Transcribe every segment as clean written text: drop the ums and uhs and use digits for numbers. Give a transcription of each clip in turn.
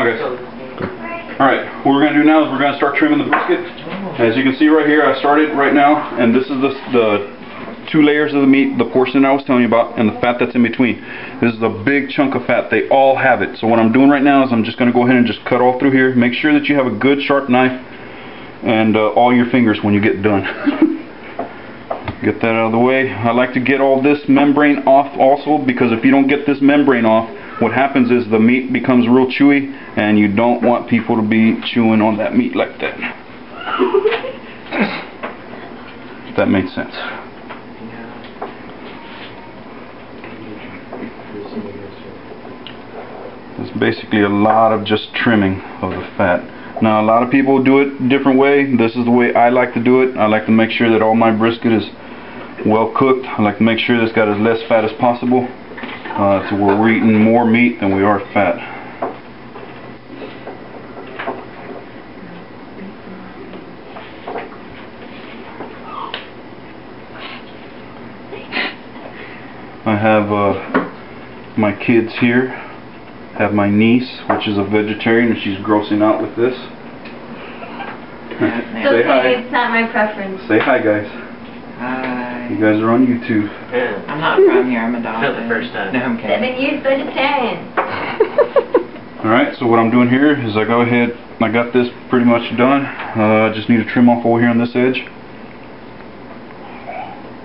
on, guys. Alright, what we're going to do now is we're going to start trimming the brisket. As you can see right here, I started right now, and this is the 2 layers of the meat, the portion I was telling you about, and the fat that's in between. This is a big chunk of fat. They all have it. So what I'm doing right now is I'm just going to go ahead and just cut all through here. Make sure that you have a good sharp knife and all your fingers when you get done. Get that out of the way. I like to get all this membrane off also, because if you don't get this membrane off, what happens is the meat becomes real chewy, and you don't want people to be chewing on that meat like that. If that makes sense. It's basically a lot of just trimming of the fat. Now a lot of people do it a different way. This is the way I like to do it. I like to make sure that all my brisket is well cooked. I like to make sure it's got as less fat as possible. So we're eating more meat than we are fat. I have my kids here. I have my niece, which is a vegetarian, and she's grossing out with this. It's okay, it's not my preference. Say hi, guys. Hi. You guys are on YouTube. Yeah. I'm not from here, I'm a dog. Not the first time. No, I'm kidding. 7 years vegetarian. Alright, so what I'm doing here is I go ahead, I got this pretty much done. I just need to trim off over here on this edge.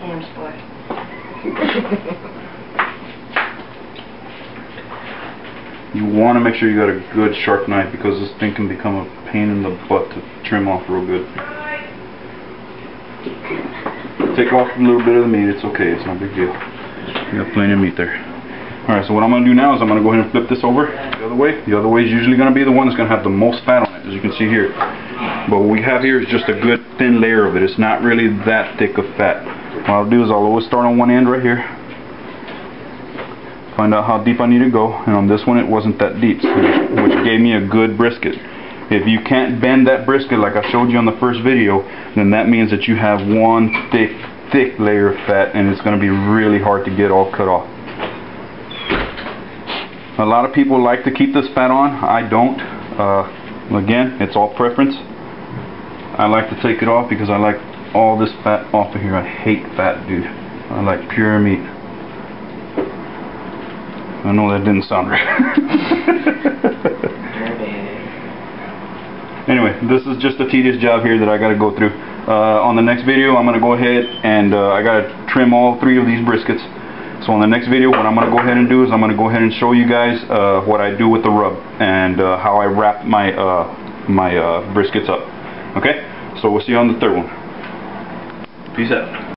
Damn sport. You want to make sure you got a good sharp knife, because this thing can become a pain in the butt to trim off real good. Take off a little bit of the meat, it's okay, it's no big deal. You got plenty of meat there. Alright, so what I'm going to do now is I'm going to go ahead and flip this over the other way. The other way is usually going to be the one that's going to have the most fat on it, as you can see here. But what we have here is just a good thin layer of it. It's not really that thick of fat. What I'll do is I'll always start on one end right here. Find out how deep I need to go, and on this one it wasn't that deep, which gave me a good brisket. If you can't bend that brisket like I showed you on the first video, then that means that you have one thick layer of fat, and it's going to be really hard to get all cut off. A lot of people like to keep this fat on. I don't. Again, it's all preference. I like to take it off because I like all this fat off of here. I hate fat, dude. I like pure meat. I know that didn't sound right. Anyway, this is just a tedious job here that I got to go through. On the next video, I'm going to go ahead and I got to trim all 3 of these briskets. So on the next video, what I'm going to go ahead and do is I'm going to go ahead and show you guys what I do with the rub and how I wrap my my briskets up. Okay? So we'll see you on the 3rd one. Peace out.